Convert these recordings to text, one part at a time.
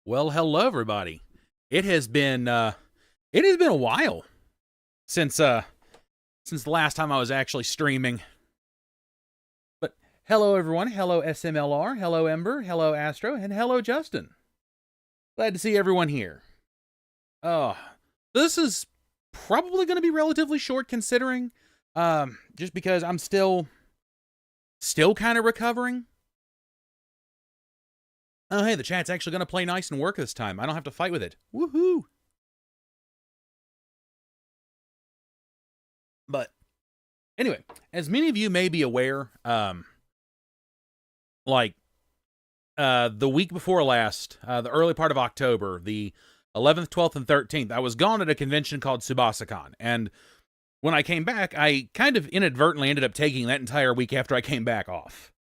Well, hello everybody. It has been a while since since the last time I was actually streaming. But hello everyone. Hello SMLR. Hello Ember. Hello Astro, and hello Justin. Glad to see everyone here. Oh, this is probably going to be relatively short considering just because I'm still kind of recovering. Oh, hey, the chat's actually going to play nice and work this time. I don't have to fight with it. Woohoo! But anyway, as many of you may be aware, like the week before last, the early part of October, the 11th, 12th, and 13th, I was gone at a convention called SubasaCon, and when I came back, I kind of inadvertently ended up taking that entire week after I came back off.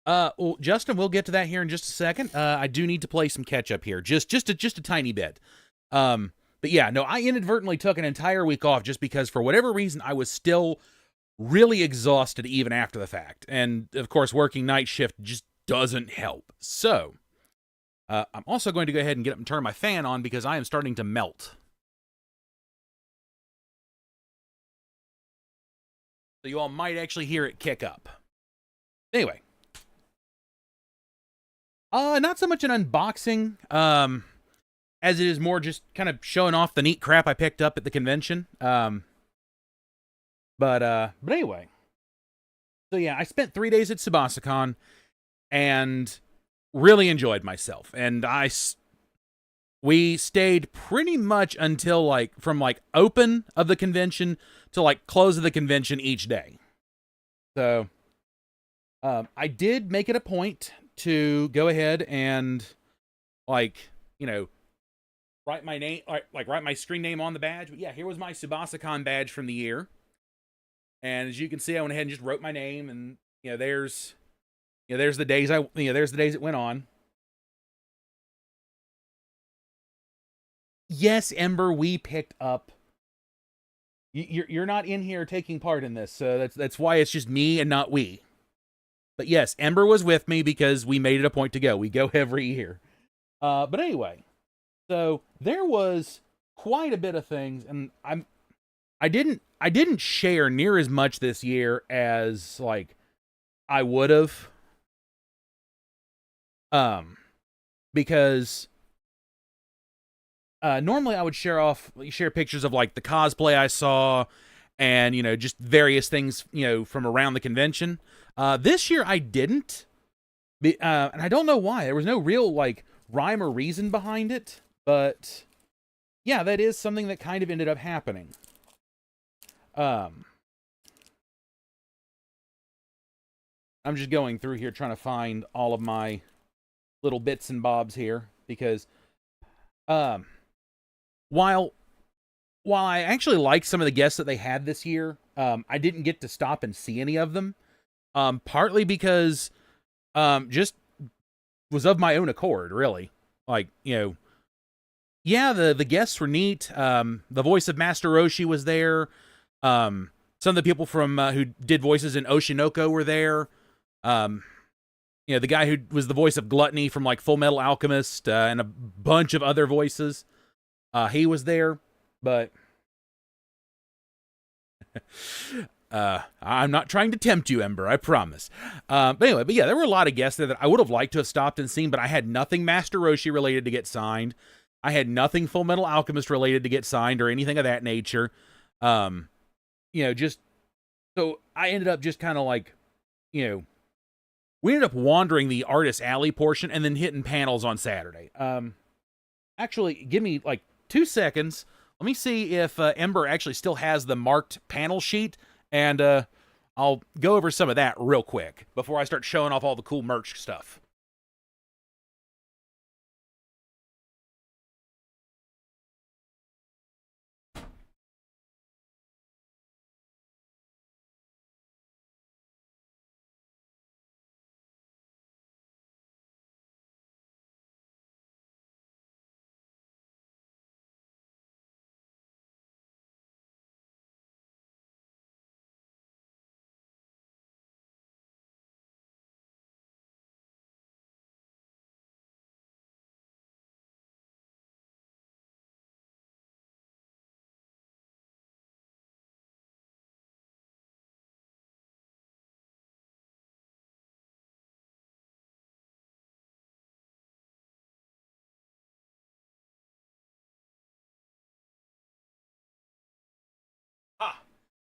Uh, well, Justin, we'll get to that here in just a second. I do need to play some catch up here, just a tiny bit. But yeah, no, I inadvertently took an entire week off just because for whatever reason I was still really exhausted even after the fact. And of course, working night shift just doesn't help. So, I'm also going to go ahead and get up and turn my fan on because I am starting to melt. So you all might actually hear it kick up. Anyway. Not so much an unboxing, as it is more just kind of showing off the neat crap I picked up at the convention. But anyway. So yeah, I spent 3 days at SubasaCon and really enjoyed myself. And we stayed pretty much until from open of the convention to close of the convention each day. So I did make it a point to go ahead and write my name, write my screen name on the badge. But yeah, here was my SubasaCon badge from the year. And as you can see, I went ahead and just wrote my name, and there's the days there's the days it went on. Yes, Ember, we picked up. You're not in here taking part in this, so that's why it's just me and not we. But yes, Ember was with me because we made it a point to go. We go every year. But anyway, so there was quite a bit of things, and I didn't share near as much this year as I would have. Because normally I would share pictures of the cosplay I saw and just various things from around the convention. This year I didn't. And I don't know why. There was no real rhyme or reason behind it, but yeah, that is something that kind of ended up happening. I'm just going through here trying to find all of my little bits and bobs here because while I actually like some of the guests that they had this year, I didn't get to stop and see any of them. Partly because just was of my own accord, really. Yeah, the guests were neat. The voice of Master Roshi was there. Some of the people from who did voices in Oshinoko were there. The guy who was the voice of Gluttony from Full Metal Alchemist and a bunch of other voices. He was there, but I'm not trying to tempt you, Ember, I promise. But anyway, but yeah, there were a lot of guests there that I would have liked to have stopped and seen, but I had nothing Master Roshi related to get signed. I had nothing Full Metal Alchemist related to get signed or anything of that nature. Just so I ended up just kind of we ended up wandering the Artist Alley portion and then hitting panels on Saturday. Actually, give me 2 seconds. Let me see if Ember actually still has the marked panel sheet, and I'll go over some of that real quick before I start showing off all the cool merch stuff.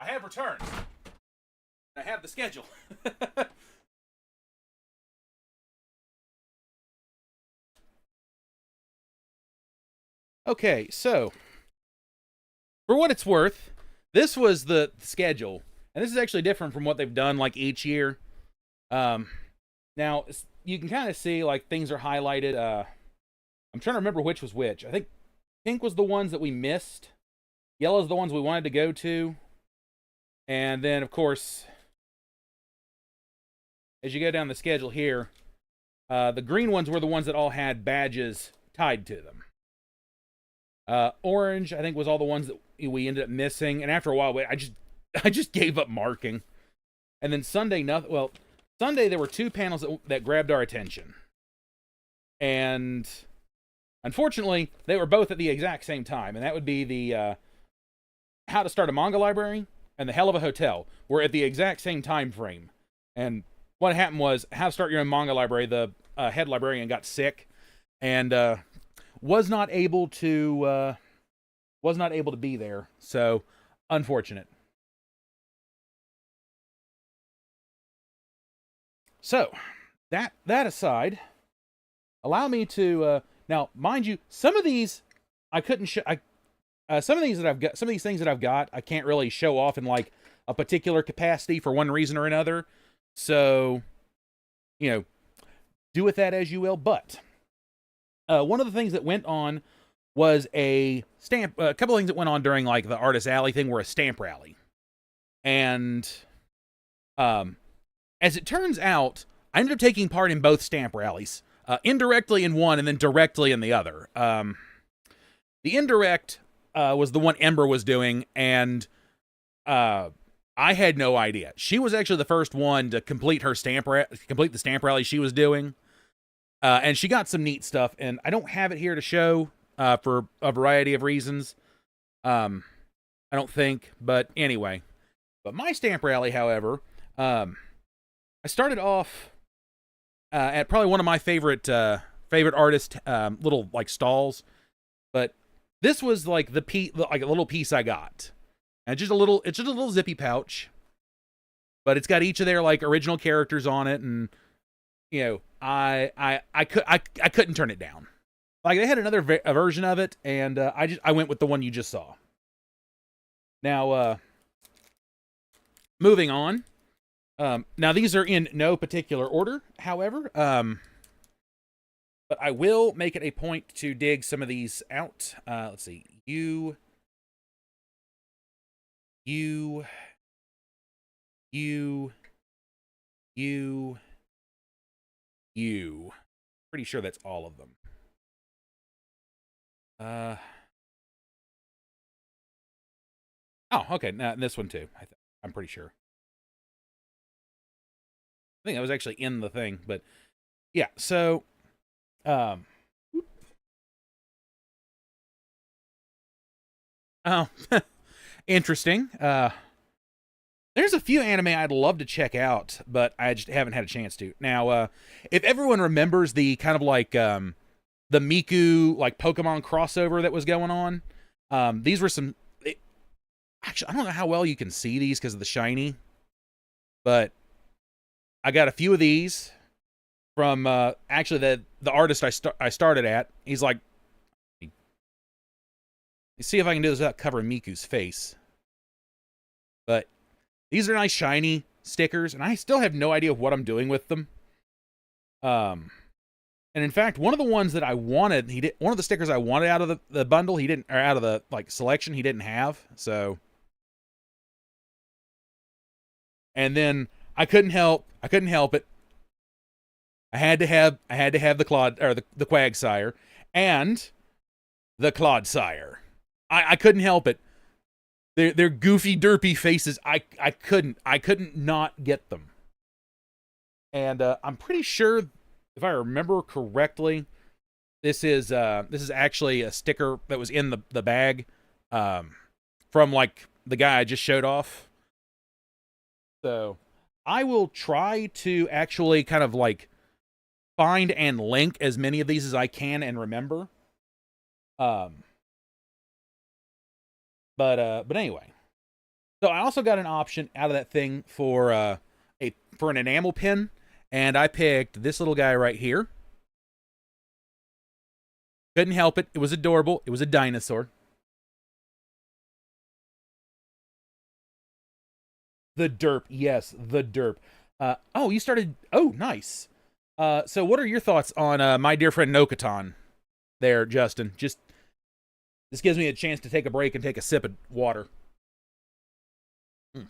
I have returned. I have the schedule. Okay, so for what it's worth, this was the schedule, and this is actually different from what they've done like each year. Now you can kind of see like things are highlighted. I'm trying to remember which was which. I think pink was the ones that we missed. Yellow's the ones we wanted to go to. And then, of course, as you go down the schedule here, the green ones were the ones that all had badges tied to them. Orange, I think, was all the ones that we ended up missing. And after a while, I just gave up marking. And then Sunday, nothing. Well, Sunday there were two panels that grabbed our attention. And unfortunately, they were both at the exact same time. And that would be the How to Start a Manga Library and the Hell of a Hotel were at the exact same time frame. And what happened was, How to Start Your Own Manga Library, the head librarian got sick and was not able to be there. So, unfortunate. So, that aside, allow me to now, mind you, some of these I couldn't show. Some of these things that I've got, I can't really show off in like a particular capacity for one reason or another. So, do with that as you will. But one of the things that went on was a couple of things that went on during like the Artist Alley thing were a stamp rally, and as it turns out, I ended up taking part in both stamp rallies, indirectly in one and then directly in the other. The indirect was the one Ember was doing, and I had no idea. She was actually the first one to complete the stamp rally she was doing, and she got some neat stuff. And I don't have it here to show for a variety of reasons. I don't think, but anyway. But my stamp rally, however, I started off at probably one of my favorite artist little like stalls, but this was like like a little piece I got, and it's just a little zippy pouch, but it's got each of their like original characters on it, and I couldn't turn it down. Like they had another version of it, and I went with the one you just saw. Now, moving on. Now these are in no particular order, however. But I will make it a point to dig some of these out. Let's see. You. Pretty sure that's all of them. Oh, okay. Now this one too. I'm pretty sure. I think that was actually in the thing, but yeah. So, oh, interesting. There's a few anime I'd love to check out, but I just haven't had a chance to. Now, if everyone remembers the kind of like the Miku like Pokemon crossover that was going on, these were some. Actually, I don't know how well you can see these because of the shiny, but I got a few of these from actually the artist I started at. He's like, let's see if I can do this without covering Miku's face. But these are nice shiny stickers, and I still have no idea what I'm doing with them. And in fact, one of the ones that I wanted, one of the stickers I wanted out of the bundle, he didn't, or out of the like selection, he didn't have. So, and then I couldn't help it. I had to have the Quagsire and the Clodsire. I couldn't help it. Their goofy, derpy faces. I couldn't not get them. And I'm pretty sure, if I remember correctly, this is actually a sticker that was in the bag from like the guy I just showed off. So I will try to actually kind of like find and link as many of these as I can and remember. But anyway. So I also got an option out of that thing for an enamel pin, and I picked this little guy right here. Couldn't help it. It was adorable. It was a dinosaur. The derp. Yes, the derp. Oh, you started. Oh, nice. So what are your thoughts on my dear friend Nokatan there, Justin? Just this gives me a chance to take a break and take a sip of water. Mm.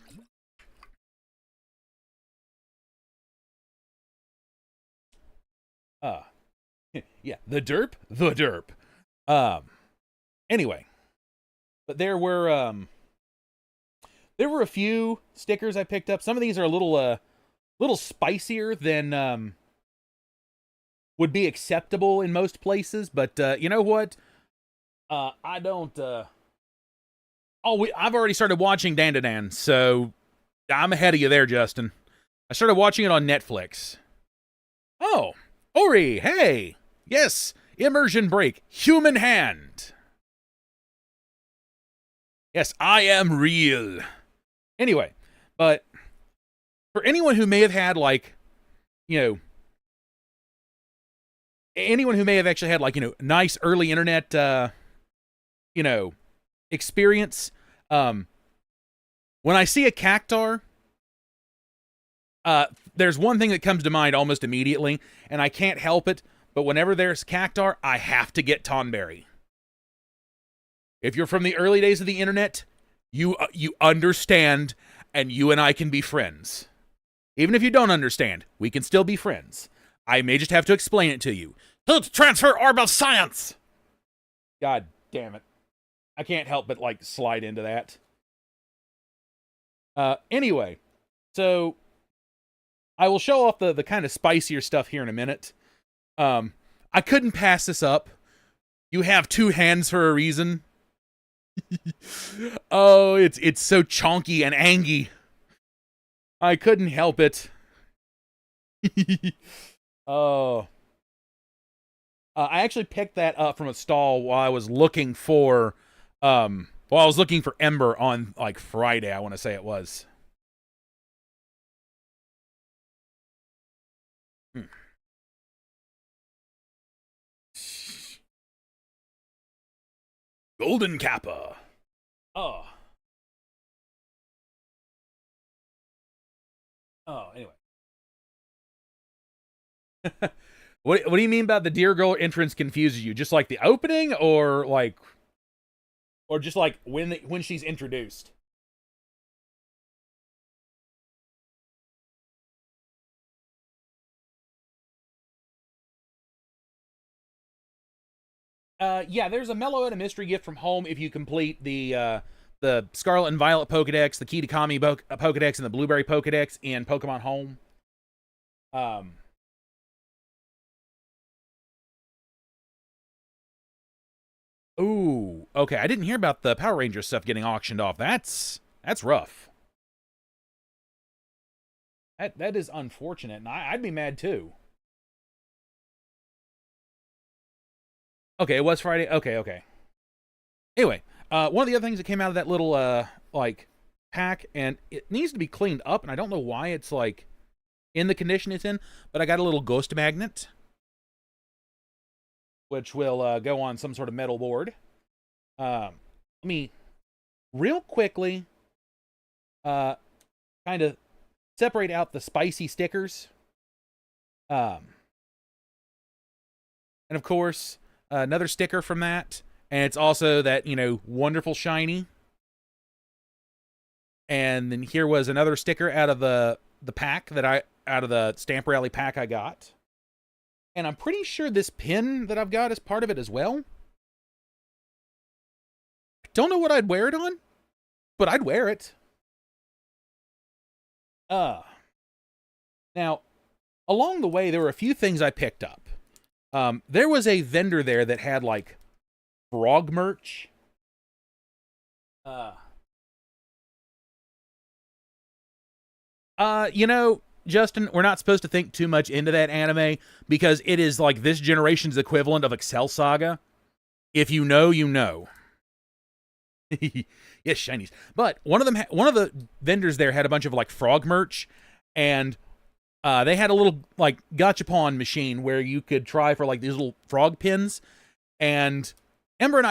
Uh, yeah, the derp, the derp. Um, anyway, but there were a few stickers I picked up. Some of these are a little spicier than would be acceptable in most places, but you know what? I don't. I've already started watching Dandadan, so I'm ahead of you there, Justin. I started watching it on Netflix. Oh, Ori, hey, yes, immersion break, human hand. Yes, I am real. Anyway, but for anyone who may have had anyone who may have actually had nice early internet experience, when I see a cactar, there's one thing that comes to mind almost immediately, and I can't help it, but whenever there's cactar, I have to get Tonberry. If you're from the early days of the internet, you understand, and you and I can be friends. Even if you don't understand, we can still be friends. I may just have to explain it to you. Let's transfer orb of science! God damn it. I can't help but, slide into that. Anyway, so I will show off the kind of spicier stuff here in a minute. I couldn't pass this up. You have two hands for a reason. Oh, it's so chonky and angy. I couldn't help it. Oh. I actually picked that up from a stall while I was looking for Ember on Friday, I want to say it was. Golden Kappa. Oh. Oh, anyway. What do you mean by the Deer Girl entrance confuses you? Just like the opening, or just when she's introduced? Yeah, there's a Mellow and a mystery gift from home if you complete the Scarlet and Violet Pokedex, the Kitakami Pokedex, and the Blueberry Pokedex in Pokemon Home. Ooh, okay. I didn't hear about the Power Ranger stuff getting auctioned off. That's rough. That is unfortunate, and I'd be mad too. Okay, it was Friday. Okay. Anyway, one of the other things that came out of that little pack, and it needs to be cleaned up, and I don't know why it's in the condition it's in, but I got a little ghost magnet, which will go on some sort of metal board. Let me real quickly kind of separate out the spicy stickers. And of course, another sticker from that, and it's also that, wonderful shiny. And then here was another sticker out of the pack out of the Stamp Rally pack I got. And I'm pretty sure this pin that I've got is part of it as well. I don't know what I'd wear it on, but I'd wear it. Now, along the way, there were a few things I picked up. There was a vendor there that had frog merch. Justin, we're not supposed to think too much into that anime because it is this generation's equivalent of Excel Saga. If you know, you know. Yes, shinies. But one of the vendors there had a bunch of like frog merch, and they had a little like gachapon machine where you could try for like these little frog pins. And Ember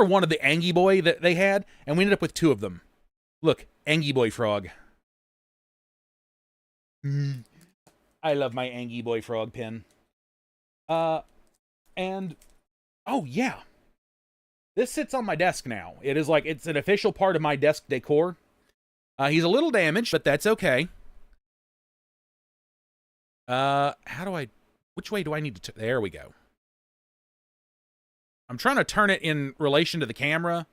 wanted the Angie Boy that they had, and we ended up with 2 of them. Look, Angie Boy frog. I love my Angie Boy frog pin. And oh yeah, this sits on my desk now. It's an official part of my desk decor. He's a little damaged, but that's okay. Which way do I need to, there we go. I'm trying to turn it in relation to the camera,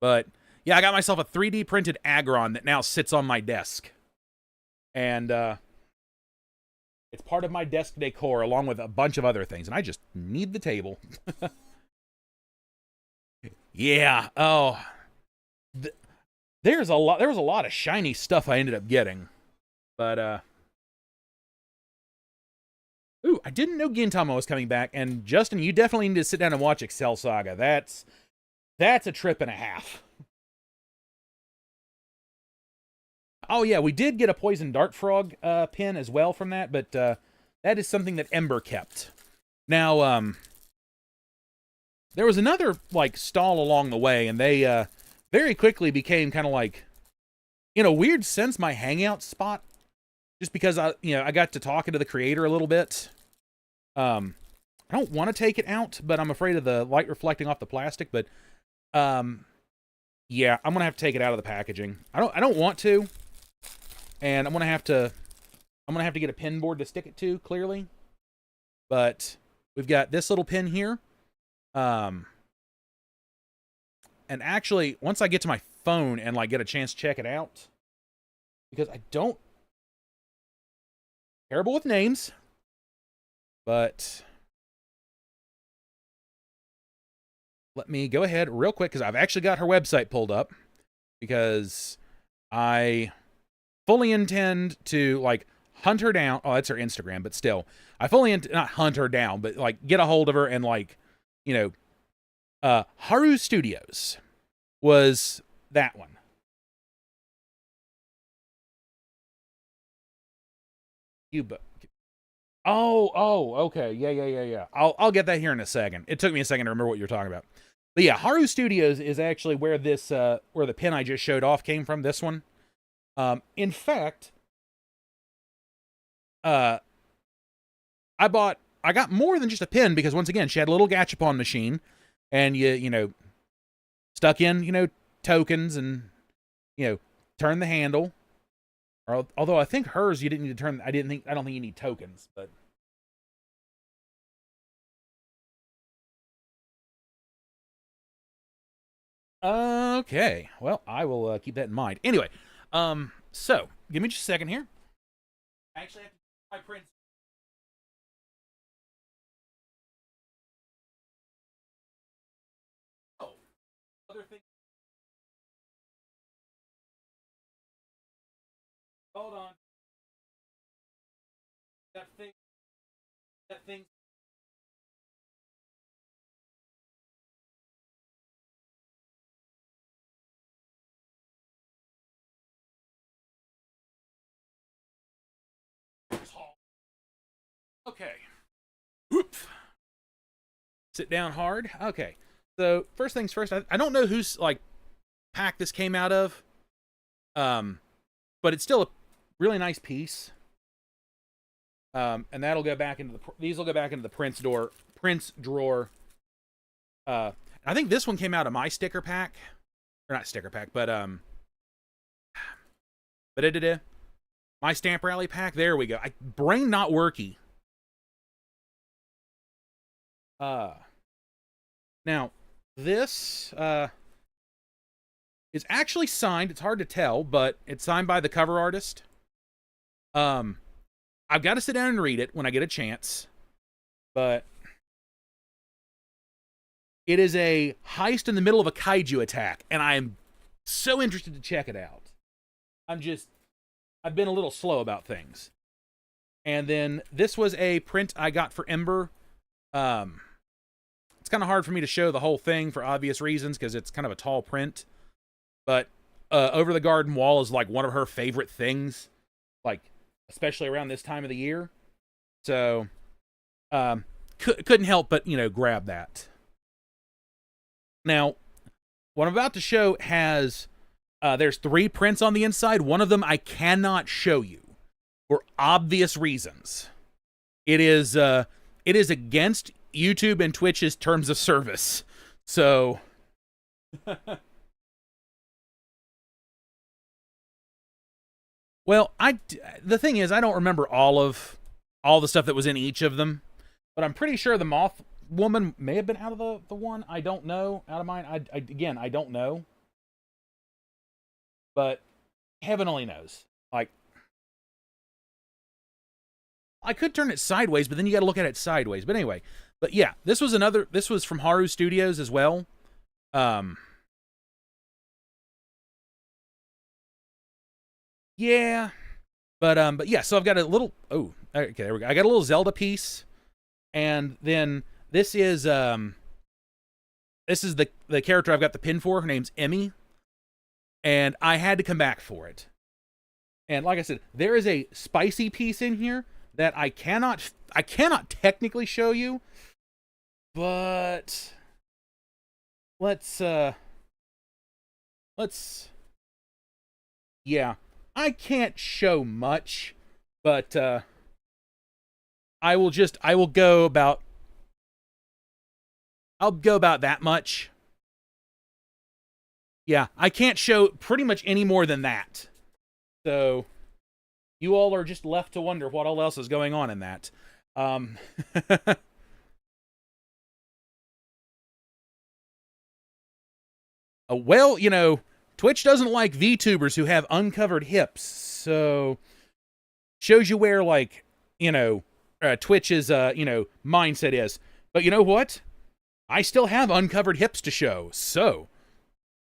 but yeah, I got myself a 3D printed Agron that now sits on my desk. And, it's part of my desk decor along with a bunch of other things, and I just need the table. Yeah, oh. There was a lot of shiny stuff I ended up getting. But, ooh, I didn't know Gintama was coming back, and Justin, you definitely need to sit down and watch Excel Saga. That's a trip and a half. Oh yeah, we did get a Poison Dart Frog pin as well from that, but that is something that Ember kept. Now, there was another like stall along the way, and they very quickly became kind of like, in a weird sense, my hangout spot, just because I got to talking to the creator a little bit. I don't want to take it out, but I'm afraid of the light reflecting off the plastic. But yeah, I'm gonna have to take it out of the packaging. I don't want to. And I'm gonna have to get a pin board to stick it to, clearly. But we've got this little pin here. And actually, once I get to my phone and like get a chance to check it out, because I don't terrible with names, but let me go ahead real quick because I've actually got her website pulled up, because I fully intend to like hunt her down. Oh, that's her Instagram, but still, I fully not hunt her down, but like get a hold of her and like, Haru Studios was that one. Okay, yeah. I'll get that here in a second. It took me a second to remember what you're talking about. But yeah, Haru Studios is actually where this where the pin I just showed off came from. This one. In fact, I got more than just a pin, because once again, she had a little gachapon machine, and you stuck in, tokens, and, turn the handle. Although I think hers, you didn't need to turn, I don't think you need tokens, but. Okay, well, I will keep that in mind. Anyway, so, give me just a second here. I actually have to my prints. Oh, other thing. Hold on. That thing. Okay. Oops. Sit down hard. Okay. So first things first. I don't know whose like pack this came out of, but it's still a really nice piece. And that'll go back into these will go back into the Prince drawer. I think this one came out of my sticker pack, or not sticker pack, but my stamp rally pack. There we go. Brain not worky. Now this is actually signed. It's hard to tell, but it's signed by the cover artist. I've got to sit down and read it when I get a chance, but it is a heist in the middle of a kaiju attack, and I am so interested to check it out. I've been a little slow about things. And then this was a print I got for Ember. It's kind of hard for me to show the whole thing for obvious reasons, because it's kind of a tall print. but Over the Garden Wall is like one of her favorite things, like especially around this time of the year. So couldn't help but, grab that. Now, what I'm about to show has there's 3 prints on the inside. One of them I cannot show you for obvious reasons. It is against YouTube and Twitch's terms of service. So well, the thing is, I don't remember all the stuff that was in each of them, but I'm pretty sure the Moth Woman may have been out of the one. I don't know. Out of mine. Again, I don't know. But heaven only knows. Like, I could turn it sideways, but then you got to look at it sideways. But anyway, yeah, this was from Haru Studios as well. Yeah. But yeah, so I've got a little, okay, there we go. I got a little Zelda piece, and then this is the character I've got the pin for. Her name's Emmy, and I had to come back for it. And like I said, there is a spicy piece in here that I cannot technically show you, but yeah, I can't show much, but I'll go about that much. Yeah, I can't show pretty much any more than that. So you all are just left to wonder what all else is going on in that. Well, Twitch doesn't like VTubers who have uncovered hips, so shows you where, like, Twitch's, mindset is. But you know what? I still have uncovered hips to show, so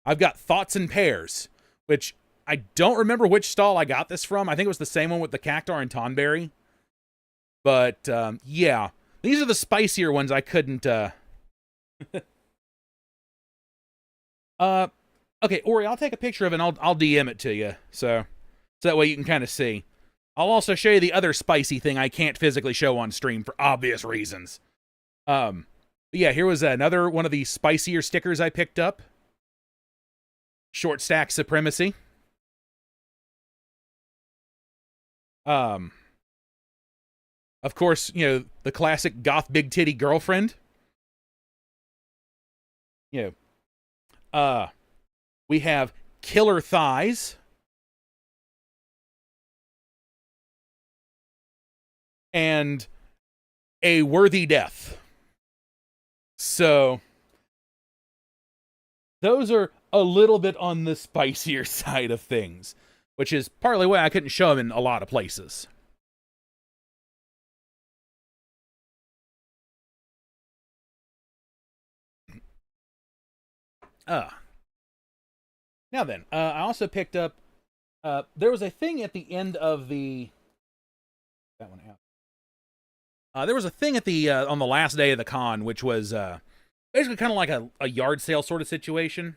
I've got Thoughts in Pairs, which I don't remember which stall I got this from. I think it was the same one with the Cactar and Tonberry. But, yeah. These are the spicier ones I couldn't, okay, Ori, I'll take a picture of it and I'll DM it to you, so that way you can kind of see. I'll also show you the other spicy thing I can't physically show on stream for obvious reasons. Yeah, here was another one of the spicier stickers I picked up. Short Stack Supremacy. Of course, the classic goth big titty girlfriend. We have Killer Thighs. And A Worthy Death. So those are a little bit on the spicier side of things, which is partly why I couldn't show them in a lot of places. Now then, I also picked up, there was a thing at the end of the, that one out. There was a thing at the, on the last day of the con, which was, basically kind of like a yard sale sort of situation.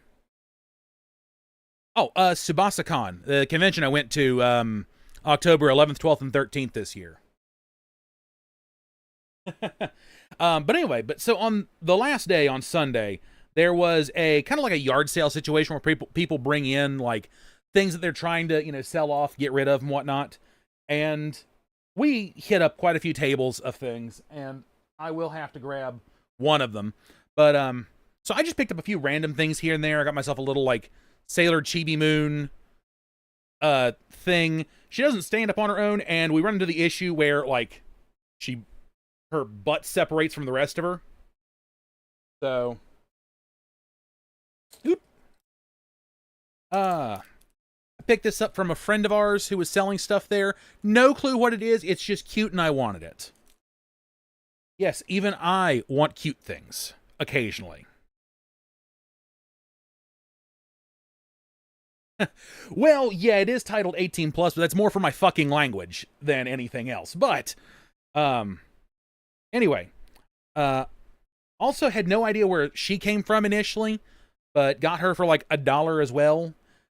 Oh, SubasaCon, the convention I went to, October 11th, 12th, and 13th this year. But anyway, so on the last day, on Sunday, there was a kind of like a yard sale situation where people bring in like things that they're trying to, sell off, get rid of and whatnot. And we hit up quite a few tables of things, and I will have to grab one of them. But, so I just picked up a few random things here and there. I got myself a little like Sailor Chibi Moon, thing. She doesn't stand up on her own, and we run into the issue where like her butt separates from the rest of her. So, I picked this up from a friend of ours who was selling stuff there. No clue what it is. It's just cute and I wanted it. Yes, even I want cute things occasionally. Well, yeah, it is titled 18+, but that's more for my fucking language than anything else. But, anyway, also had no idea where she came from initially, but got her for like $1 as well.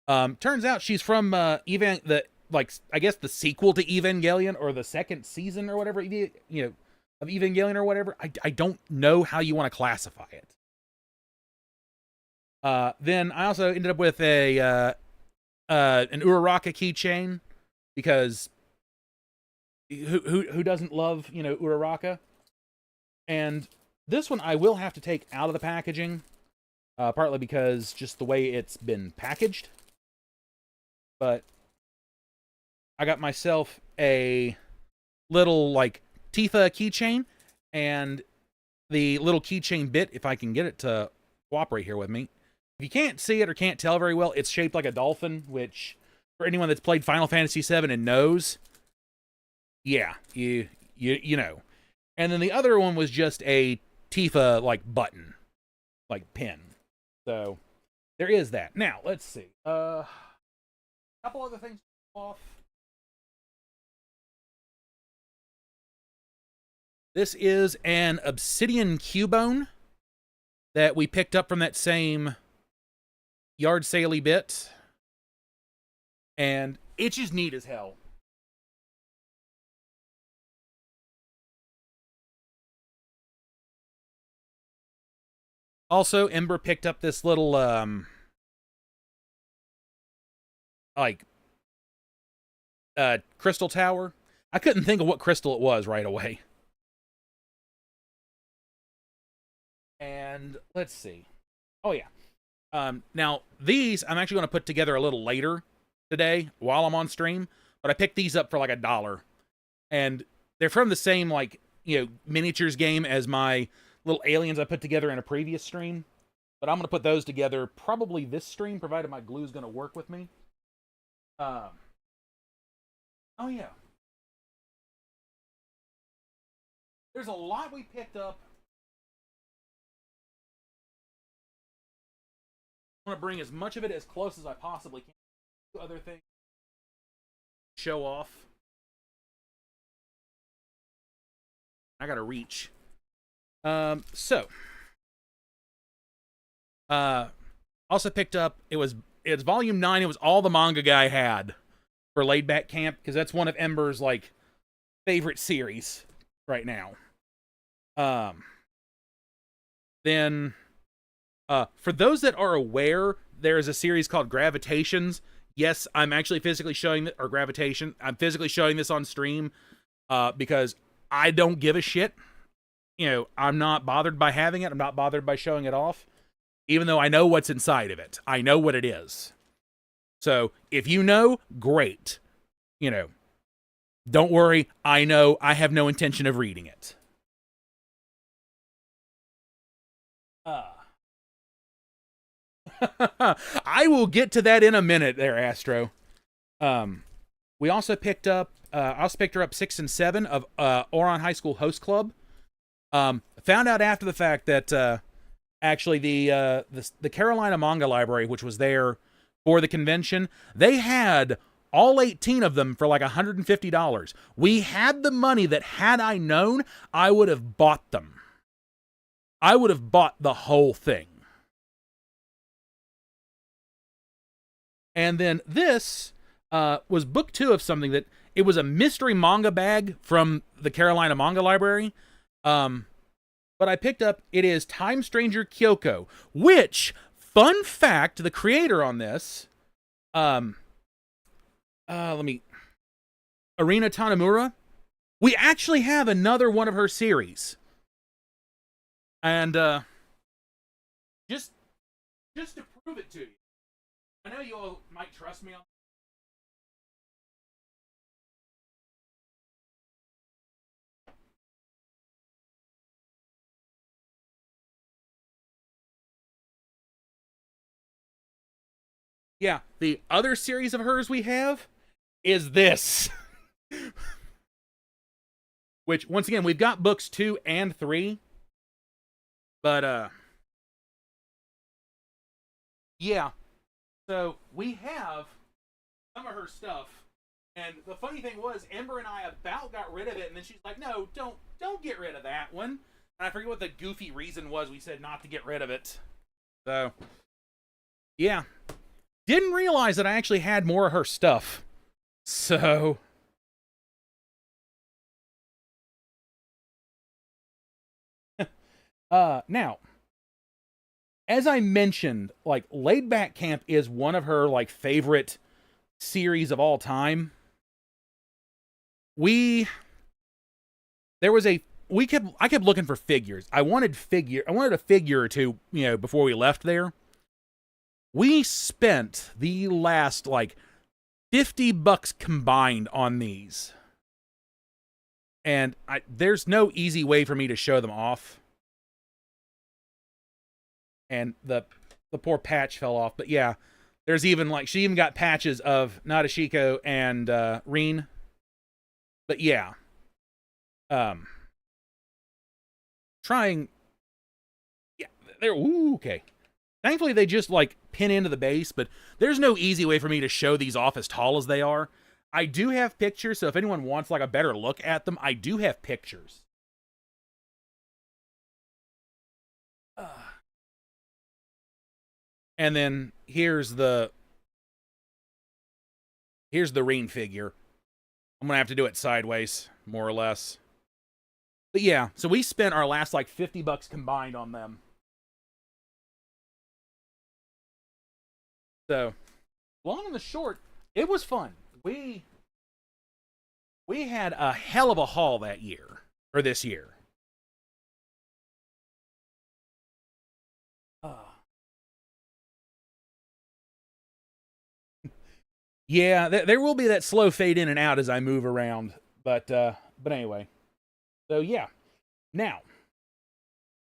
Turns out she's from I guess the sequel to Evangelion, or the second season or whatever, of Evangelion or whatever. I don't know how you want to classify it. Then I also ended up with an Uraraka keychain, because who doesn't love, Uraraka? And this one I will have to take out of the packaging, partly because just the way it's been packaged. But I got myself a little, like, Tifa keychain, and the little keychain bit, if I can get it to cooperate here with me. If you can't see it or can't tell very well, it's shaped like a dolphin, which, for anyone that's played Final Fantasy VII and knows, yeah, you know. And then the other one was just a Tifa, like, button, like, pin. So, there is that. Now, let's see. A couple other things off. This is an obsidian cubone that we picked up from that same yard sale-y bit. And it's just neat as hell. Also, Ember picked up this little, crystal tower. I couldn't think of what crystal it was right away. And let's see. Oh, yeah. Now, these I'm actually going to put together a little later today while I'm on stream. But I picked these up for like $1. And they're from the same, like, miniatures game as my little aliens I put together in a previous stream. But I'm going to put those together probably this stream, provided my glue is going to work with me. Oh, yeah. There's a lot we picked up. I want to bring as much of it as close as I possibly can. Other things. Show off. I got to reach. Also picked up, it's volume 9, it was all the manga guy had for Laid Back Camp, because that's one of Ember's, like, favorite series right now. Then, for those that are aware, there is a series called Gravitations. Yes, I'm actually physically showing I'm physically showing this on stream, because I don't give a shit. I'm not bothered by having it. I'm not bothered by showing it off. Even though I know what's inside of it. I know what it is. So, if you know, great. Don't worry. I know. I have no intention of reading it. I will get to that in a minute there, Astro. We also picked up, I also picked her up 6 and 7 of Oron High School Host Club. Found out after the fact that actually the Carolina Manga Library, which was there for the convention, they had all 18 of them for like $150. We had the money that, had I known, I would have bought them. I would have bought the whole thing. And then this was book 2 of something that, it was a mystery manga bag from the Carolina Manga Library. But I picked up, it is Time Stranger Kyoko, which, fun fact, the creator on this, Arina Tanemura, we actually have another one of her series. And, just to prove it to you, I know you all might trust me on. Yeah, the other series of hers we have is this. Which, once again, we've got books 2 and 3. But, yeah. So, we have some of her stuff. And the funny thing was, Ember and I about got rid of it, and then she's like, no, don't get rid of that one. And I forget what the goofy reason was we said not to get rid of it. So, yeah. Didn't realize that I actually had more of her stuff. So now, as I mentioned, like Laid Back Camp is one of her like favorite series of all time. We there was a I kept looking for figures. I wanted a figure or two, before we left there. We spent the last like $50 combined on these. And there's no easy way for me to show them off. And the poor patch fell off. But yeah, there's even like, she even got patches of Nadeshiko and Reen. But yeah. Trying. Yeah, they're, ooh, okay. Thankfully, they just like pin into the base, but there's no easy way for me to show these off as tall as they are. I do have pictures, so if anyone wants like a better look at them, I do have pictures. And then here's the Reen figure. I'm gonna have to do it sideways, more or less. But yeah, so we spent our last like $50 combined on them. So, long and the short, it was fun. We had a hell of a haul that year, or this year. Yeah, there will be that slow fade in and out as I move around, but anyway. So yeah. Now,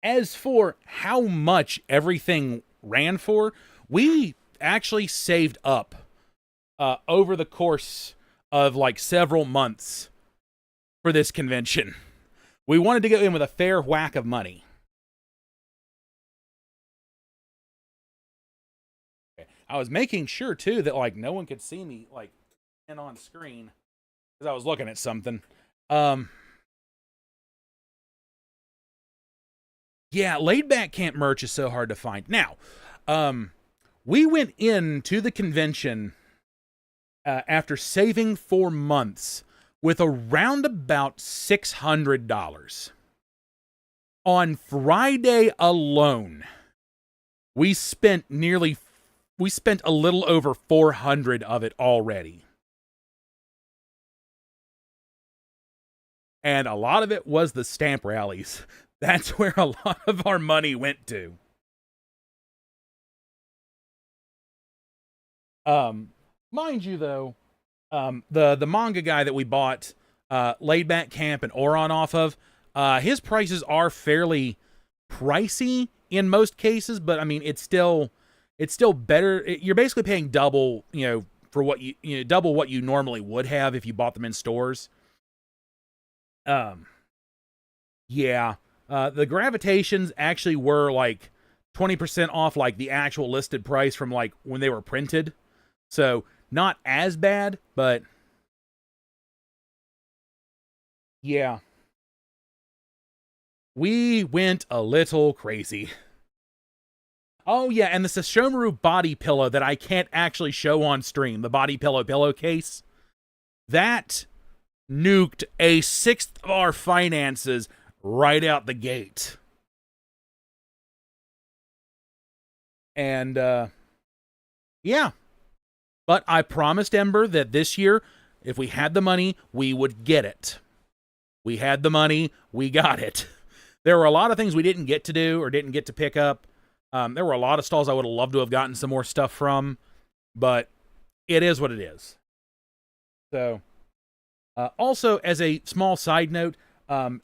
as for how much everything ran for, we actually saved up over the course of like several months for this convention. We wanted to go in with a fair whack of money. I was making sure too that like no one could see me like in on screen because I was looking at something. Yeah, Laid Back Camp merch is so hard to find. Now, we went into the convention after saving 4 months with around about $600. On Friday alone, we spent a little over 400 of it already. And a lot of it was the stamp rallies. That's where a lot of our money went to. Mind you, though, the manga guy that we bought Laid Back Camp and Oron off of, his prices are fairly pricey in most cases, but I mean, it's still better. You're basically paying double, for what double what you normally would have if you bought them in stores. Yeah. The Gravitations actually were like 20% off like the actual listed price from like when they were printed. So not as bad, but yeah. We went a little crazy. Oh yeah, and the Sesshomaru body pillow that I can't actually show on stream, the body pillowcase, that nuked a sixth of our finances right out the gate. And yeah. But I promised Ember that this year, if we had the money, we would get it. We had the money, we got it. There were a lot of things we didn't get to do or didn't get to pick up. There were a lot of stalls I would have loved to have gotten some more stuff from, but it is what it is. So, also, as a small side note,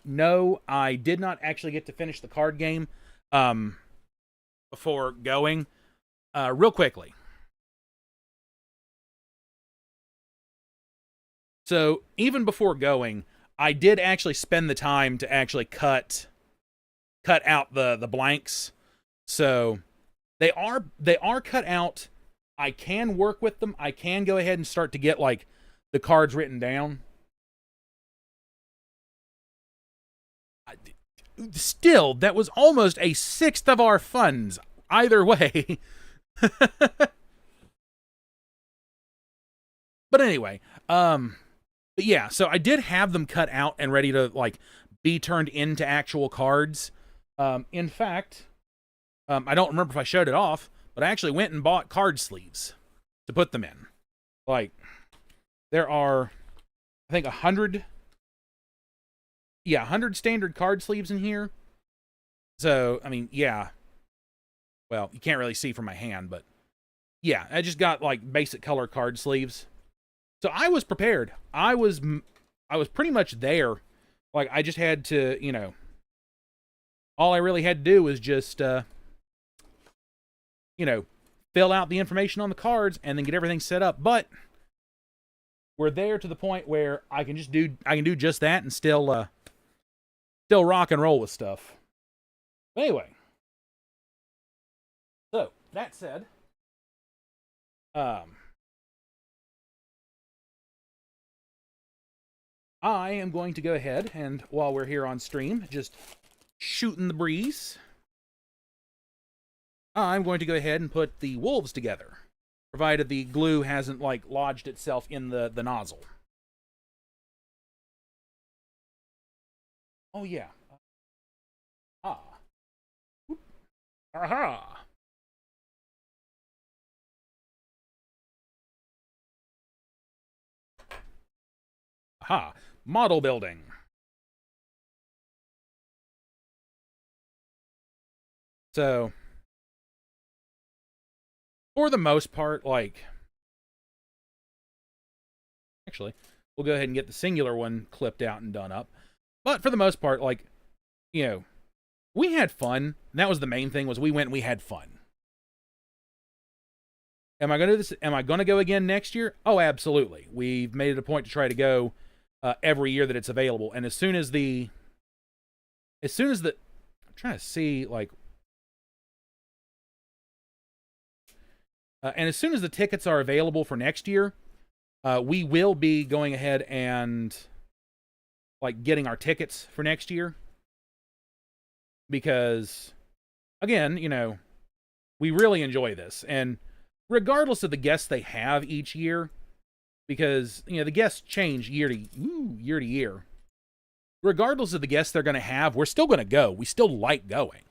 no, I did not actually get to finish the card game before going. Real quickly. So, even before going, I did actually spend the time to actually cut out the blanks. So, they are cut out. I can work with them. I can go ahead and start to get, like, the cards written down. Still, that was almost a sixth of our funds. Either way. But anyway, but yeah, so I did have them cut out and ready to like be turned into actual cards. In fact, I don't remember if I showed it off, but I actually went and bought card sleeves to put them in. Like, there are, I think, 100, yeah, 100 standard card sleeves in here. So, I mean, yeah. Well, you can't really see from my hand, but yeah, I just got like basic color card sleeves. So I was prepared. I was pretty much there. Like, I just had to, you know, all I really had to do was just, you know, fill out the information on the cards and then get everything set up. But we're there to the point where I can do just that and still rock and roll with stuff. But anyway, so that said, I am going to go ahead and, while we're here on stream, just shooting the breeze, I'm going to go ahead and put the wolves together, provided the glue hasn't, like, lodged itself in the nozzle. Oh, yeah. Aha! Aha! Model building. So, for the most part, like, actually, we'll go ahead and get the singular one clipped out and done up. But for the most part, like, you know, we had fun. That was the main thing, was we went and we had fun. Am I going to do this? Am I going to go again next year? Oh, absolutely. We've made it a point to try to go every year that it's available. And as soon as the, I'm trying to see, like, and as soon as the tickets are available for next year, we will be going ahead and, like, getting our tickets for next year. Because, again, you know, we really enjoy this. And regardless of the guests they have each year, because, you know, the guests change year to year. Regardless of the guests they're going to have, we're still going to go. We still like going.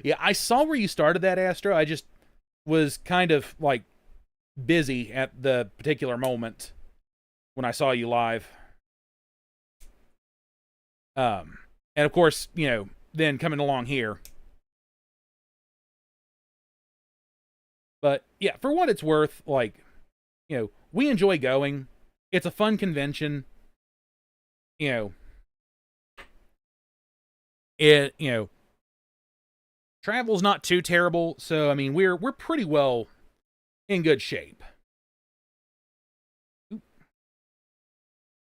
Yeah, I saw where you started that, Astro. I just was kind of, like, busy at the particular moment when I saw you live. And of course, you know, then coming along here. But yeah, for what it's worth, like, you know, we enjoy going. It's a fun convention. You know, travel's not too terrible, so I mean, we're pretty well in good shape.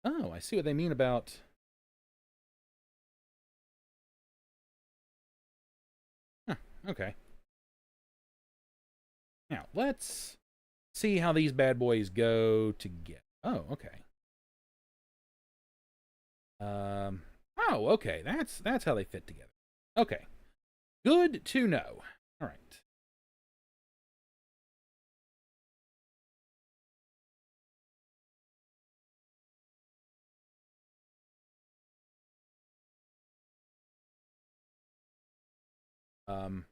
Oh, I see what they mean about. Huh, okay. Now, let's see how these bad boys go together. Oh, okay. Oh, okay. That's how they fit together. Okay. Good to know. All right. Um.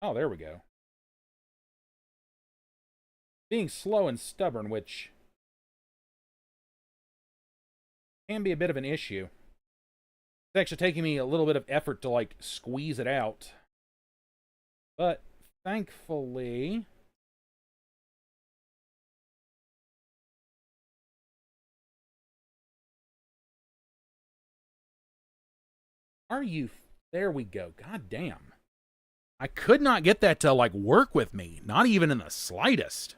Oh, there we go. Being slow and stubborn, which can be a bit of an issue. It's actually taking me a little bit of effort to, like, squeeze it out. But thankfully, are you? There we go. God damn. I could not get that to, like, work with me. Not even in the slightest.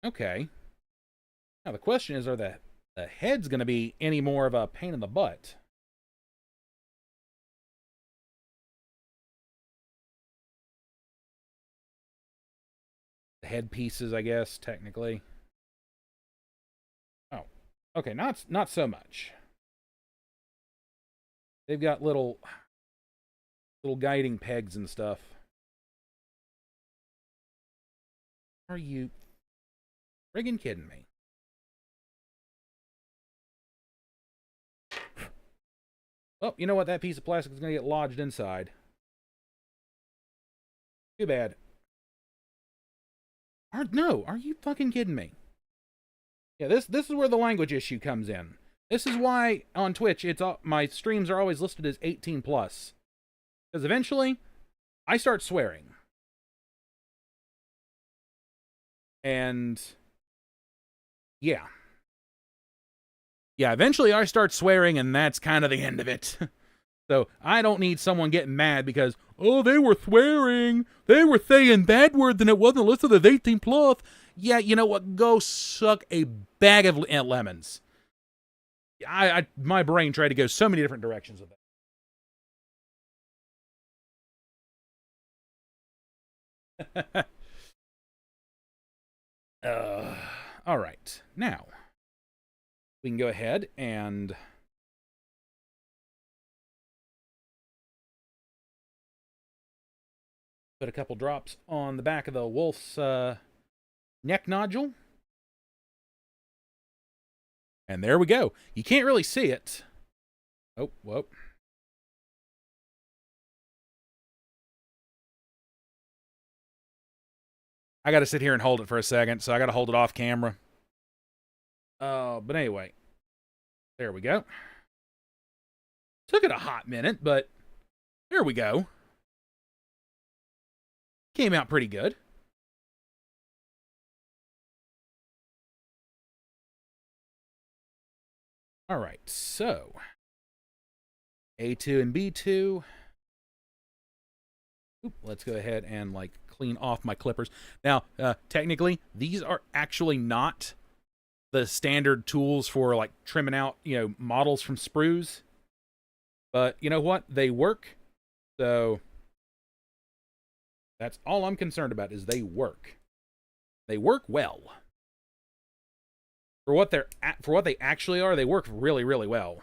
Okay. Now the question is, are the heads going to be any more of a pain in the butt? The head pieces, I guess, technically. Okay, not so much. They've got little guiding pegs and stuff. Are you friggin' kidding me? Oh, you know what? That piece of plastic is going to get lodged inside. Too bad. No, are you fucking kidding me? Yeah, this is where the language issue comes in. This is why on Twitch my streams are always listed as 18 plus. Because eventually, I start swearing. And yeah. Yeah, eventually I start swearing, and that's kind of the end of it. So I don't need someone getting mad because, oh, they were swearing. They were saying bad words and it wasn't listed as 18 plus. Yeah, you know what? Go suck a bag of lemons. My brain tried to go so many different directions with that. All right. Now, we can go ahead and put a couple drops on the back of the wolf's neck nodule. And there we go. You can't really see it. Oh, whoa. I got to sit here and hold it for a second, so I got to hold it off camera. But anyway, there we go. Took it a hot minute, but there we go. Came out pretty good. All right, so A2 and B2. Let's go ahead and like clean off my clippers. Now, technically, these are actually not the standard tools for like trimming out, models from sprues. But you know what? They work. So that's all I'm concerned about is they work. They work well. For what they actually are, they work really, really well.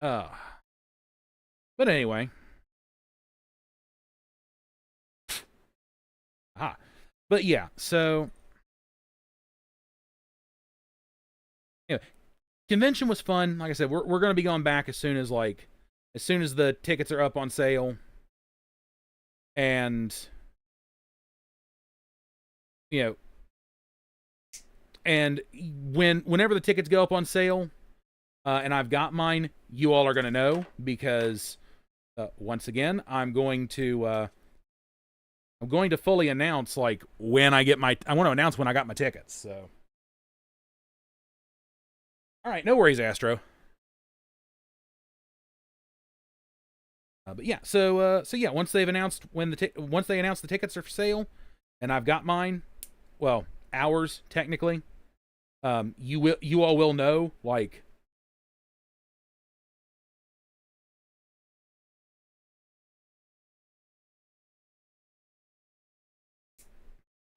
But anyway. But yeah, so anyway, convention was fun. Like I said, we're going to be going back as soon as the tickets are up on sale. And and whenever the tickets go up on sale, and I've got mine, you all are going to know because once again, I'm going to fully announce I want to announce when I got my tickets. So, all right, no worries, Astro. But yeah, so yeah, once they announce the tickets are for sale, and I've got mine, well, ours technically, you all will know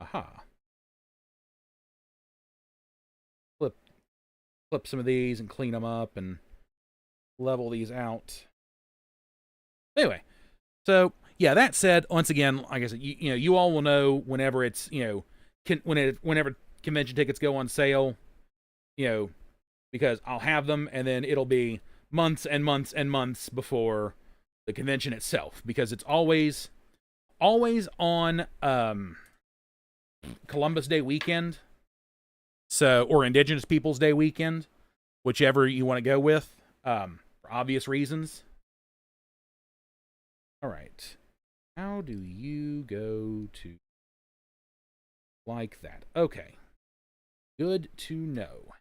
aha. Flip some of these and clean them up and level these out. Anyway, so yeah, that said, once again, like I said, you all will know whenever it's whenever convention tickets go on sale, because I'll have them and then it'll be months and months and months before the convention itself, because it's always on Columbus Day weekend, or Indigenous Peoples Day weekend, whichever you want to go with, for obvious reasons. All right, how do you go to like that? Okay, good to know.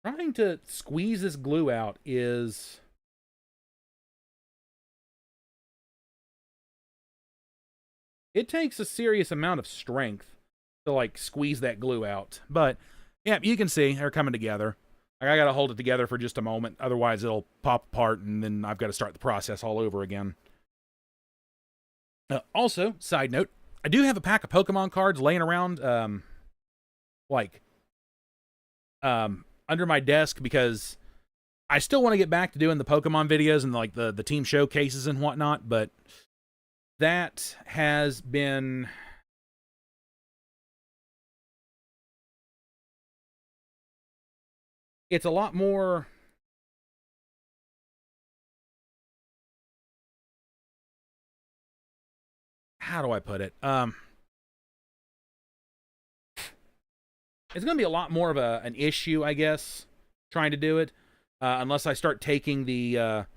trying to squeeze this glue out is... It takes a serious amount of strength to, like, squeeze that glue out. But, yeah, you can see they're coming together. I gotta hold it together for just a moment, otherwise it'll pop apart, and then I've got to start the process all over again. Also, side note, I do have a pack of Pokemon cards laying around, under my desk, because I still want to get back to doing the Pokemon videos and, like, the team showcases and whatnot, but that has been... It's a lot more... How do I put it? It's going to be a lot more of an issue, I guess, trying to do it, unless I start taking the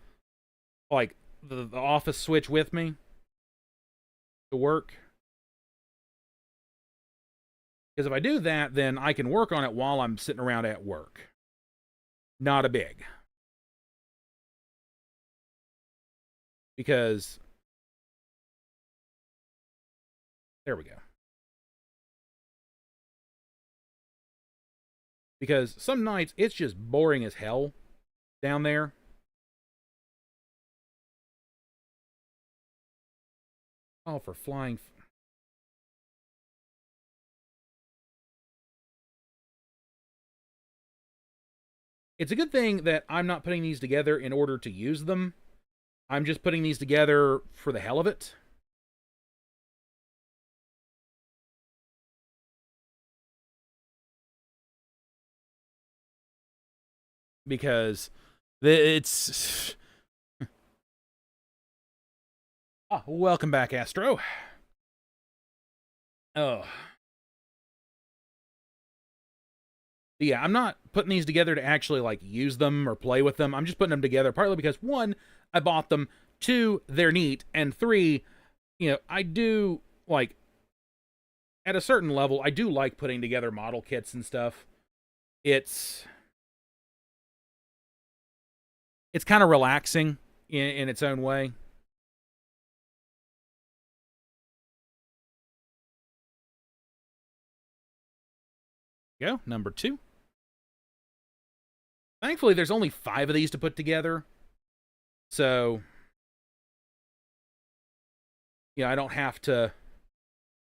office switch with me to work. Because if I do that, then I can work on it while I'm sitting around at work. Not a big. Because... There we go. Because some nights, it's just boring as hell down there. Oh, for flying... It's a good thing that I'm not putting these together in order to use them. I'm just putting these together for the hell of it. Because it's... welcome back, Astro. Oh. Yeah, I'm not putting these together to actually, like, use them or play with them. I'm just putting them together partly because, one, I bought them. Two, they're neat. And three, you know, I do, like, at a certain level, I do like putting together model kits and stuff. It's kind of relaxing in its own way. Go, number 2. Thankfully, there's only 5 of these to put together. So, I don't have to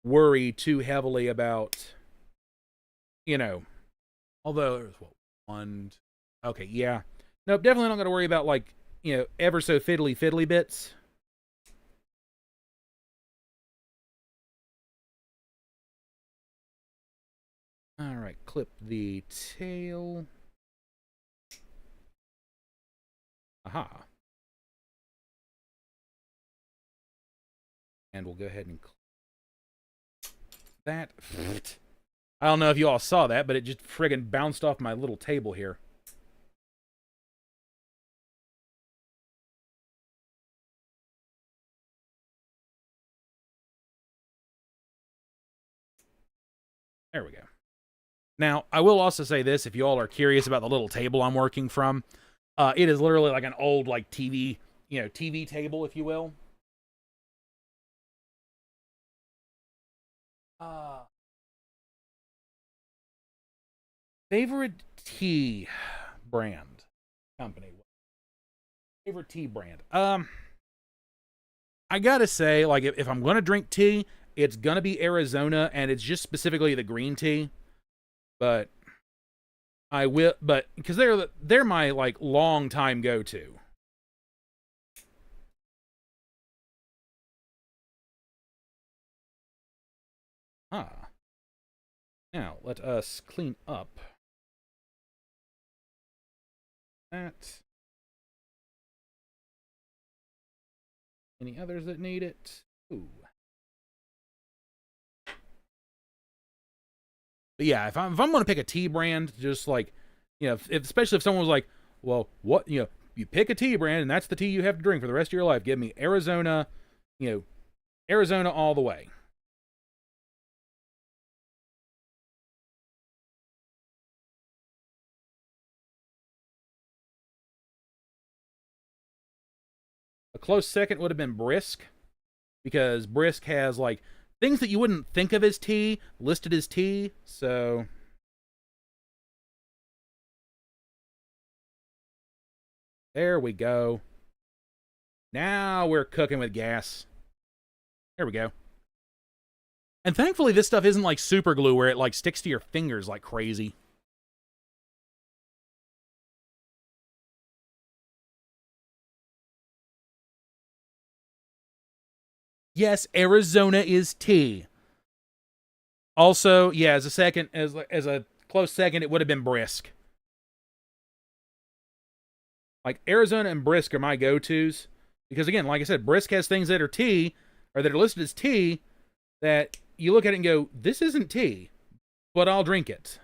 worry too heavily about, although there's, what, 1... Okay, yeah. Nope, definitely not going to worry about, like, ever so fiddly bits. Alright, clip the tail. Aha. And we'll go ahead and clip that. I don't know if you all saw that, but it just friggin' bounced off my little table here. There we go. Now, I will also say this, if you all are curious about the little table I'm working from, it is literally like an old, like, TV, TV table, if you will. Favorite tea brand company. Favorite tea brand. I gotta say, like, if I'm gonna drink tea, it's gonna be Arizona, and it's just specifically the green tea. But I will, because they're my, like, long time go-to. Now let us clean up that. Any others that need it? Ooh. But yeah, if I'm going to pick a tea brand, just like, especially if someone was like, well, what, you pick a tea brand and that's the tea you have to drink for the rest of your life. Give me Arizona, Arizona all the way. A close second would have been Brisk, because Brisk has, like, things that you wouldn't think of as tea listed as tea, so... There we go. Now we're cooking with gas. There we go. And thankfully this stuff isn't like super glue where it like sticks to your fingers like crazy. Yes, Arizona is tea. Also, yeah, as a close second, it would have been Brisk. Like Arizona and Brisk are my go-tos because again, like I said, Brisk has things that are tea or that are listed as tea that you look at it and go, "This isn't tea, but I'll drink it."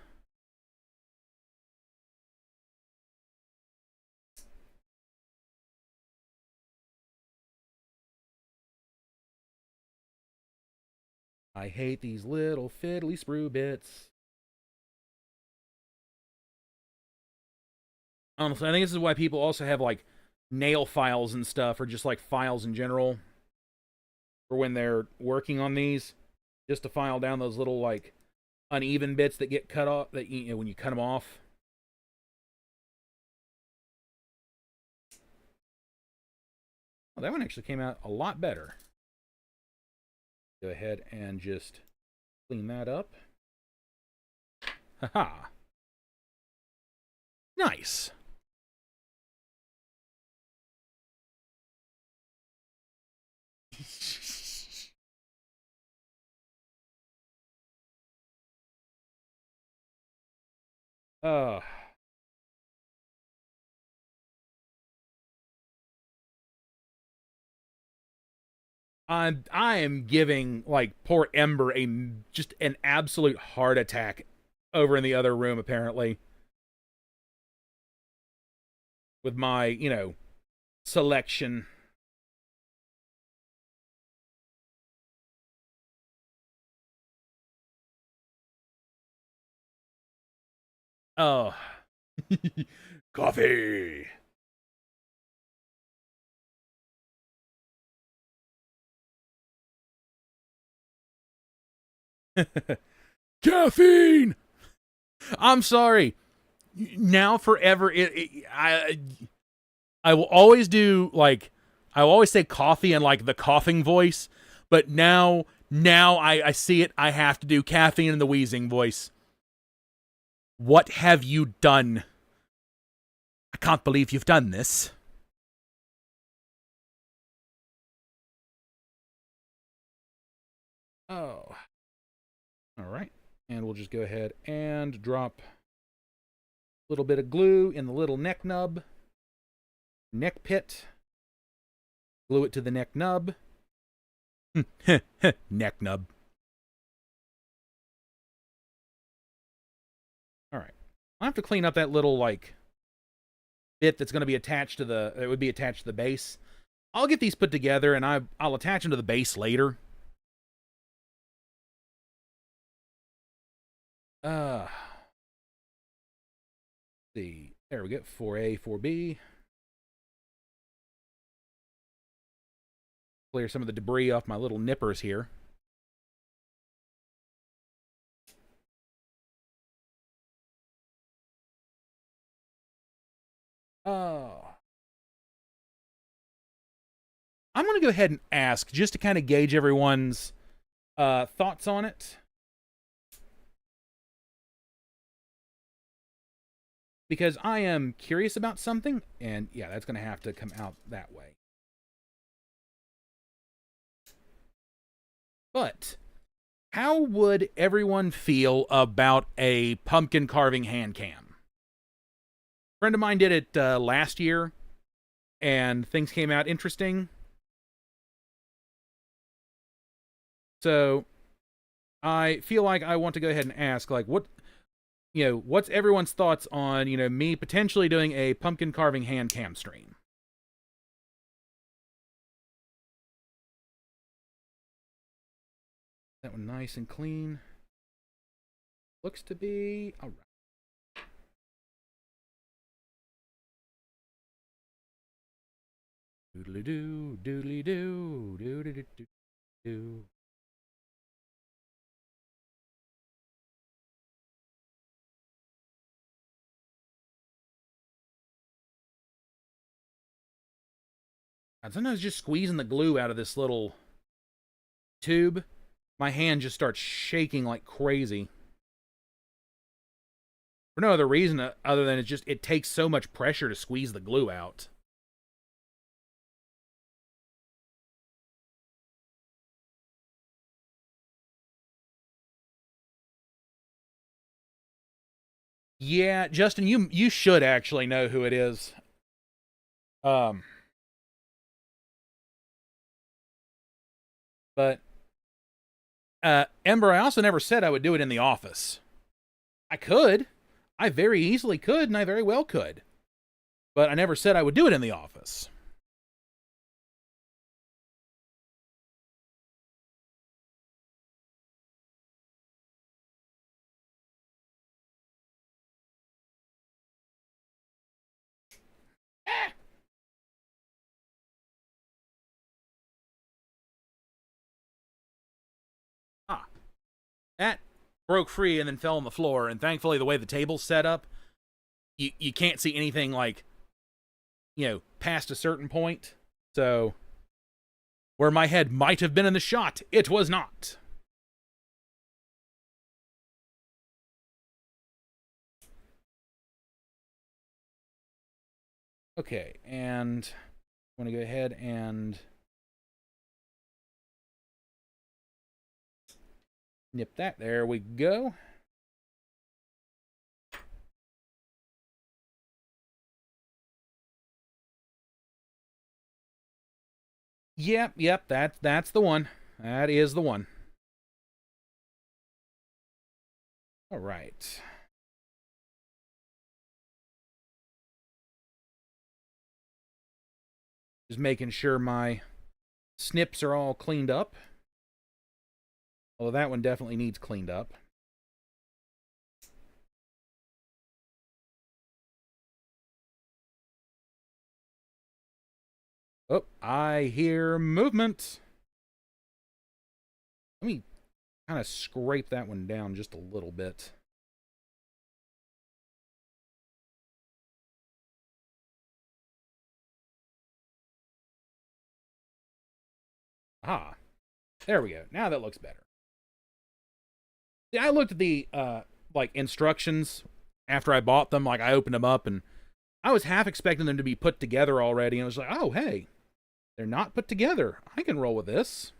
I hate these little fiddly sprue bits. Honestly, I think this is why people also have like nail files and stuff, or just like files in general, for when they're working on these, just to file down those little like uneven bits that get cut off. That you know when you cut them off. Oh, that one actually came out a lot better. Go ahead and just clean that up. Haha. Nice. Uh, I am giving like poor Ember just an absolute heart attack over in the other room apparently with my, selection. Oh. Coffee. Caffeine. I'm sorry. Now forever I will always do like I will always say coffee in like the coughing voice, but now I see it, I have to do caffeine in the wheezing voice. What have you done? I can't believe you've done this. Oh. All right. And we'll just go ahead and drop a little bit of glue in the little neck nub. Neck pit. Glue it to the neck nub. Neck nub. All right. I'll have to clean up that little, like, bit that's going to be attached to the, it would be attached to the base. I'll get these put together and I'll attach them to the base later. Let's see. There we go. 4A, 4B. Clear some of the debris off my little nippers here. I'm going to go ahead and ask just to kind of gauge everyone's thoughts on it. Because I am curious about something, and yeah, that's going to have to come out that way. But how would everyone feel about a pumpkin carving hand cam? A friend of mine did it last year, and things came out interesting. So I feel like I want to go ahead and ask, like, what's everyone's thoughts on, me potentially doing a pumpkin carving hand cam stream? That one nice and clean. Looks to be all right. Doodly doo, doodly doo, doodly doo, doo. And sometimes just squeezing the glue out of this little tube, my hand just starts shaking like crazy. For no other reason other than it takes so much pressure to squeeze the glue out. Yeah, Justin, you should actually know who it is. Um, but Ember, I also never said I would do it in the office. I could. I very easily could, and I very well could. But I never said I would do it in the office. Ah, that broke free and then fell on the floor, and thankfully the way the table's set up, you can't see anything like, past a certain point. So, where my head might have been in the shot, it was not. Okay, and I want to go ahead and nip that. There we go. Yep, that's the one. That is the one. All right. Just making sure my snips are all cleaned up. Although that one definitely needs cleaned up. Oh, I hear movement. Let me kind of scrape that one down just a little bit. Ah, there we go. Now that looks better. Yeah, I looked at the instructions after I bought them. Like I opened them up and I was half expecting them to be put together already, and I was like, oh hey, they're not put together. I can roll with this.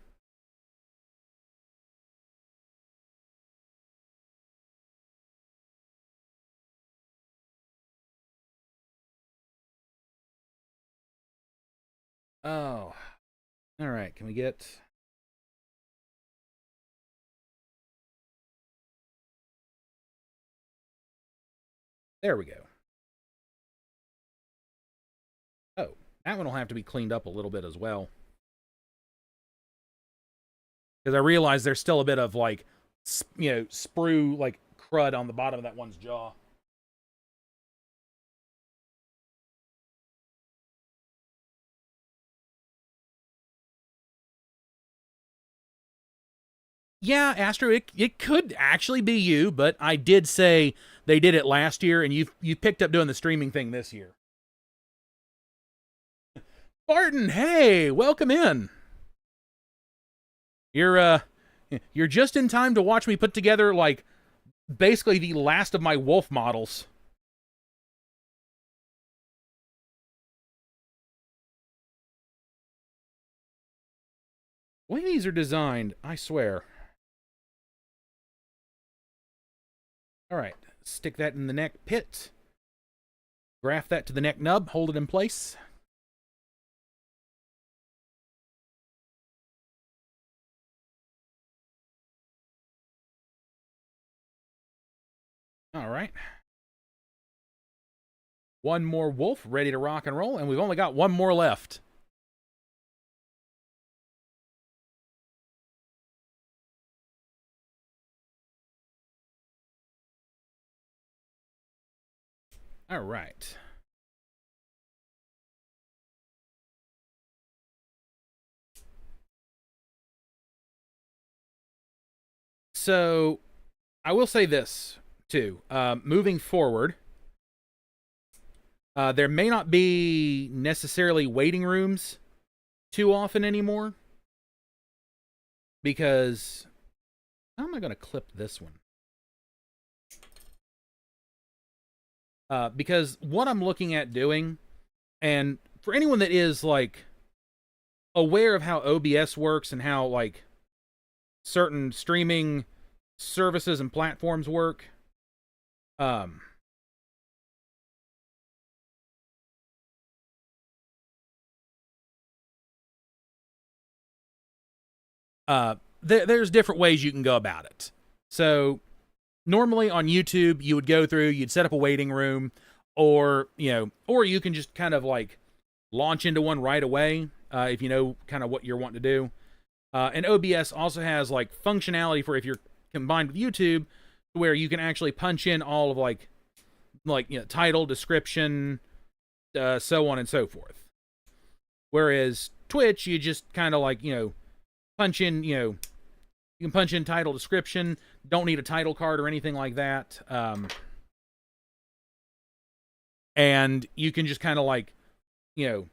Oh, all right. Can we get? There we go. Oh, that one will have to be cleaned up a little bit as well. Because I realize there's still a bit of sprue like crud on the bottom of that one's jaw. Yeah, Astro, it could actually be you, but I did say they did it last year, and you picked up doing the streaming thing this year. Barton, hey, welcome in. You're just in time to watch me put together like basically the last of my wolf models. The way these are designed, I swear. All right, stick that in the neck pit. Graft that to the neck nub, hold it in place. All right. One more wolf ready to rock and roll, and we've only got one more left. All right. So I will say this too. Moving forward, there may not be necessarily waiting rooms too often anymore, because how am I going to clip this one? Because what I'm looking at doing, and for anyone that is like aware of how OBS works and how like certain streaming services and platforms work, um, there's different ways you can go about it. So normally on YouTube, you would go through, you'd set up a waiting room, or or you can just kind of like launch into one right away if you know kind of what you're wanting to do. And OBS also has like functionality for if you're combined with YouTube, where you can actually punch in all of like title, description, so on and so forth. Whereas Twitch, you just kind of like punch in you can punch in title, description. Don't need a title card or anything like that. And you can just kind of like you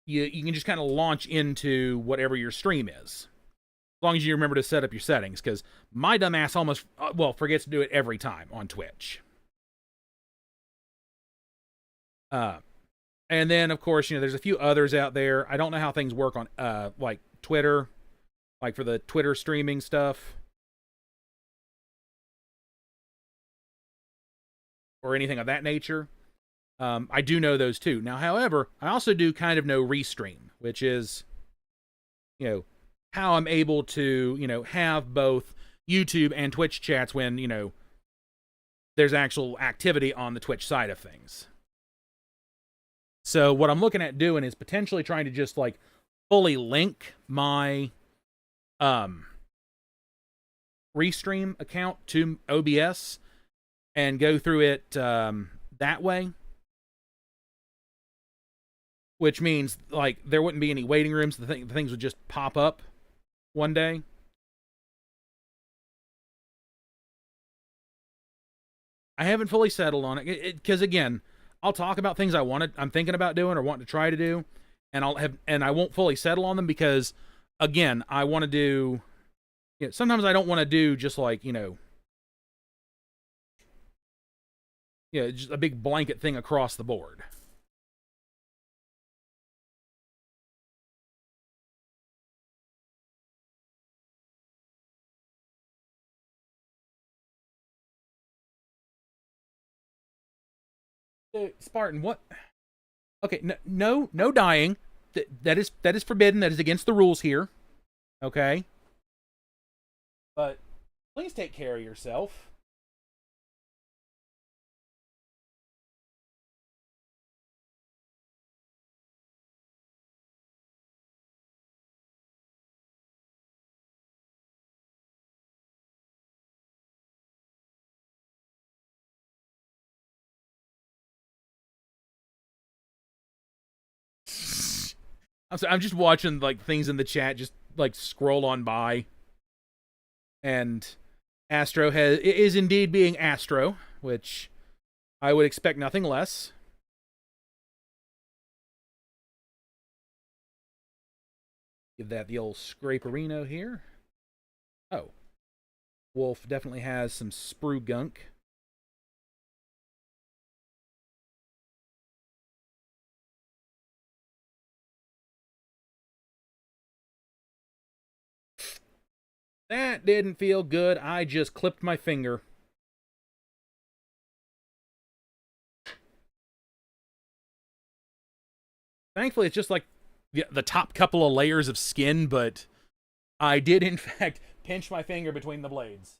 can just kind of launch into whatever your stream is. As long as you remember to set up your settings, because my dumbass almost, forgets to do it every time on Twitch. And then, of course, there's a few others out there. I don't know how things work on, like, Twitter, like for the Twitter streaming stuff. Or anything of that nature. I do know those too. Now, however, I also do kind of know Restream, which is, how I'm able to, have both YouTube and Twitch chats when, there's actual activity on the Twitch side of things. So what I'm looking at doing is potentially trying to just like fully link my Restream account to OBS and go through it that way. Which means like there wouldn't be any waiting rooms. The things would just pop up one day. I haven't fully settled on it because again, I'll talk about things I'm thinking about doing or want to try to do, and I won't fully settle on them because, again, I want to do. Sometimes I don't want to do just like just a big blanket thing across the board. Spartan, what? Okay, no dying. That is forbidden. That is against the rules here. Okay. But please take care of yourself. I'm just watching like things in the chat just like scroll on by, and Astro is indeed being Astro, which I would expect nothing less. Give that the old scraperino here. Oh, Wolf definitely has some sprue gunk. That didn't feel good. I just clipped my finger. Thankfully, it's just like the top couple of layers of skin, but I did, in fact, pinch my finger between the blades.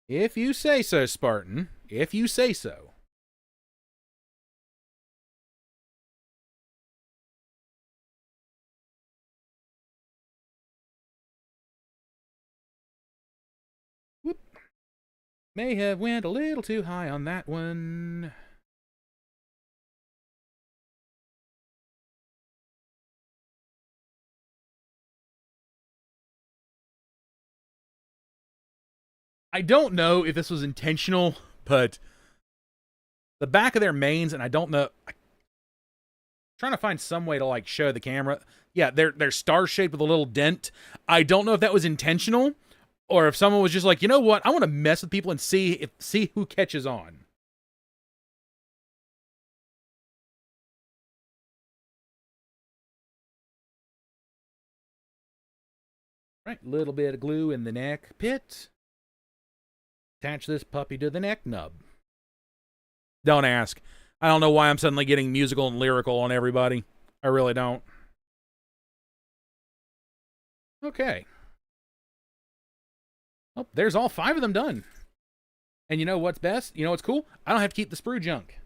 If you say so, Spartan. If you say so. Whoop. May have went a little too high on that one. I don't know if this was intentional, but the back of their mains, and I don't know. I'm trying to find some way to like show the camera. Yeah, they're star shaped with a little dent. I don't know if that was intentional or if someone was just like, you know what, I want to mess with people and see who catches on. Right, little bit of glue in the neck pit. Attach this puppy to the neck nub. Don't ask. I don't know why I'm suddenly getting musical and lyrical on everybody. I really don't. Okay. Oh, there's all 5 of them done. And you know what's best? You know what's cool? I don't have to keep the sprue junk.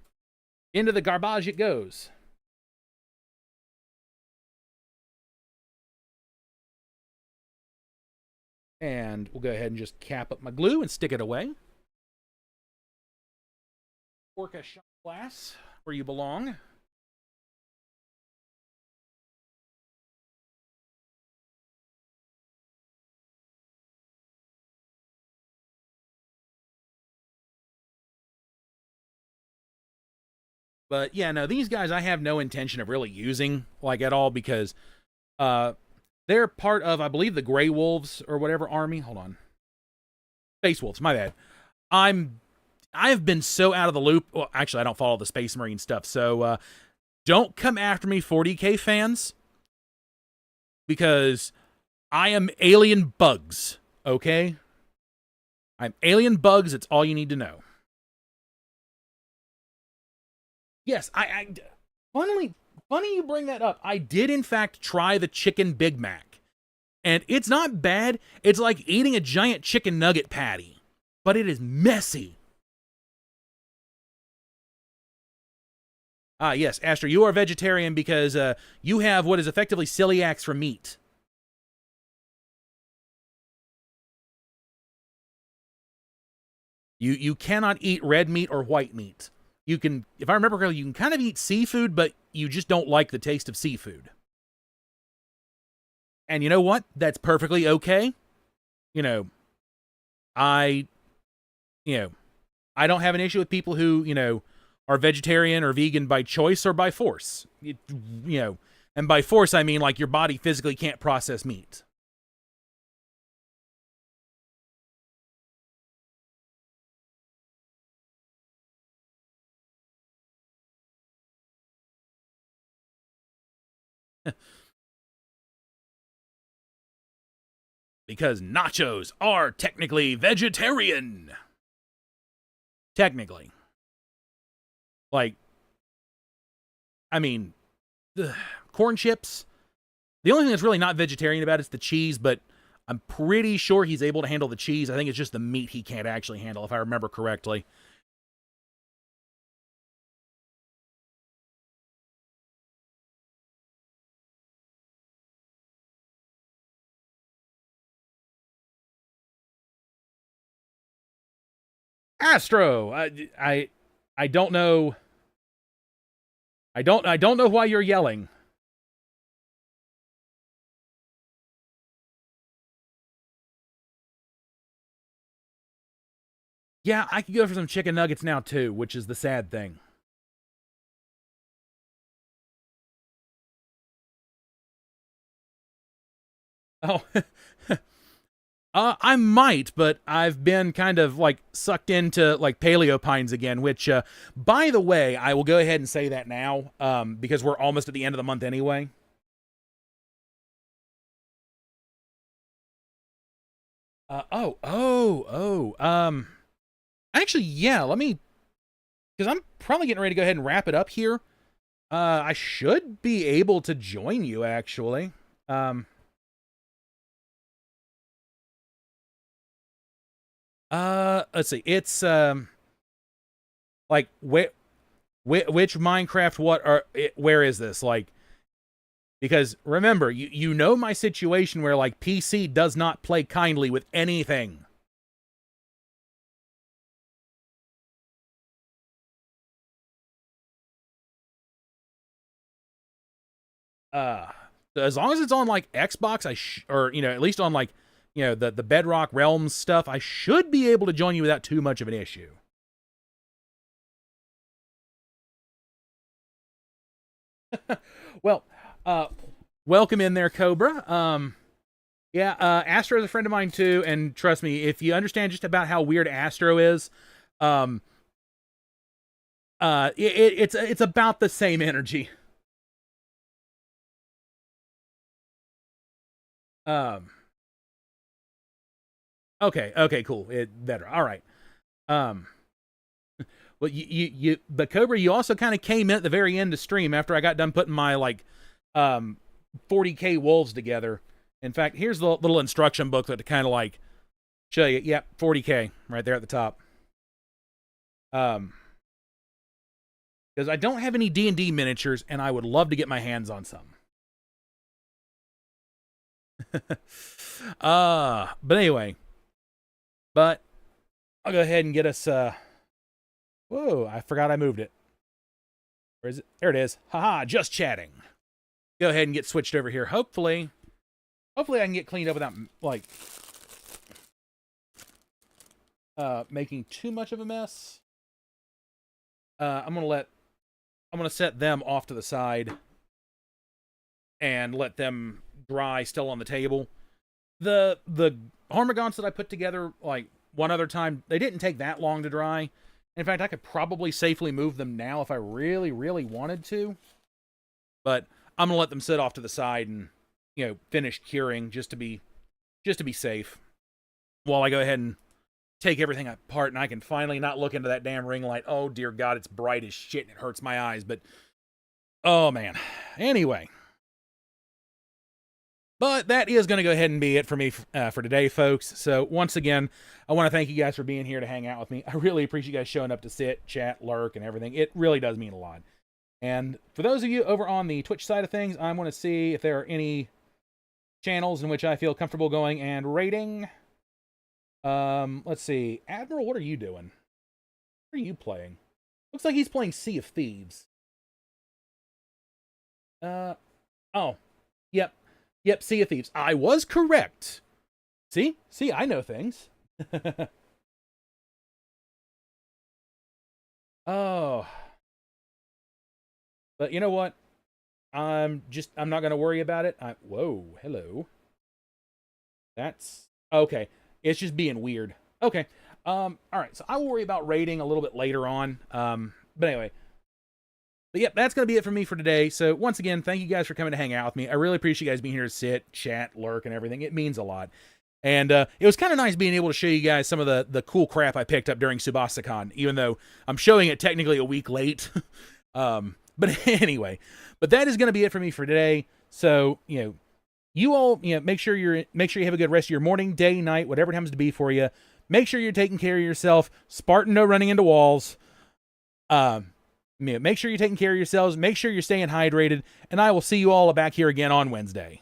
Into the garbage it goes. And we'll go ahead and just cap up my glue and stick it away. Orca shot glass, where you belong. But yeah, no, these guys I have no intention of really using like at all because they're part of, I believe, the Grey Wolves or whatever army. Hold on. Space Wolves, my bad. I've been so out of the loop. Well, actually, I don't follow the Space Marine stuff, so don't come after me, 40K fans, because I am alien bugs, okay? I'm alien bugs. It's all you need to know. Yes, funny you bring that up. I did, in fact, try the Chicken Big Mac, and it's not bad. It's like eating a giant chicken nugget patty, but it is messy. Ah, yes, Astra, you are vegetarian because you have what is effectively celiacs for meat. You cannot eat red meat or white meat. You can, if I remember correctly, you can kind of eat seafood, but you just don't like the taste of seafood. And you know what? That's perfectly okay. You know, I, you know, I don't have an issue with people who, you know, are vegetarian or vegan by choice or by force. You know, and by force, I mean like your body physically can't process meat. Because nachos are technically vegetarian. Technically. Like, I mean, corn chips. The only thing that's really not vegetarian about it is the cheese, but I'm pretty sure he's able to handle the cheese. I think it's just the meat he can't actually handle, if I remember correctly. Astro, I don't know. I don't know why you're yelling. Yeah, I could go for some chicken nuggets now too, which is the sad thing. Oh, I might, but I've been kind of like sucked into like paleopines again, which, by the way, I will go ahead and say that now, because we're almost at the end of the month anyway. Actually, yeah, let me, because I'm probably getting ready to go ahead and wrap it up here. I should be able to join you, actually. Um, let's see, it's, like, which Minecraft, where is this? Like, because remember, you know my situation where, like, PC does not play kindly with anything. Uh, as long as it's on, like, Xbox, or, you know, at least on, like, the Bedrock Realms stuff, I should be able to join you without too much of an issue. Well, welcome in there, Cobra. Yeah, Astro is a friend of mine too, and trust me, if you understand just about how weird Astro is, it's about the same energy. Okay, cool. Better. All right. Well, but Cobra, you also kind of came in at the very end of stream after I got done putting my 40k wolves together. In fact, here's the little instruction booklet to kind of show you. Yep, 40k right there at the top. Because I don't have any D&D miniatures, and I would love to get my hands on some. But anyway, I'll go ahead and get us. Whoa! I forgot I moved it. Where is it? There it is. Haha! Just chatting. Go ahead and get switched over here. Hopefully I can get cleaned up without making too much of a mess. I'm gonna set them off to the side and let them dry still on the table. The Hormagaunts that I put together one other time, they didn't take that long to dry. In fact, I could probably safely move them now if I really, really wanted to. But I'm gonna let them sit off to the side and finish curing just to be safe. While I go ahead and take everything apart, and I can finally not look into that damn ring light. Oh dear God, it's bright as shit and it hurts my eyes. But oh man. Anyway. But that is going to go ahead and be it for me for today, folks. So once again, I want to thank you guys for being here to hang out with me. I really appreciate you guys showing up to sit, chat, lurk, and everything. It really does mean a lot. And for those of you over on the Twitch side of things, I want to see if there are any channels in which I feel comfortable going and rating. Let's see. Admiral, what are you doing? What are you playing? Looks like he's playing Sea of Thieves. Oh. Yep, Sea of Thieves. I was correct. See, I know things. Oh. But you know what? I'm not going to worry about it. Whoa, hello. That's okay. It's just being weird. Okay. All right. So I will worry about rating a little bit later on. But anyway. But yep, that's going to be it for me for today. So once again, thank you guys for coming to hang out with me. I really appreciate you guys being here to sit, chat, lurk, and everything. It means a lot. And it was kind of nice being able to show you guys some of the cool crap I picked up during SubasaCon, even though I'm showing it technically a week late. But anyway, but that is going to be it for me for today. So, you all, make sure you have a good rest of your morning, day, night, whatever it happens to be for you. Make sure you're taking care of yourself. Spartan, no running into walls. Make sure you're taking care of yourselves. Make sure you're staying hydrated. And I will see you all back here again on Wednesday.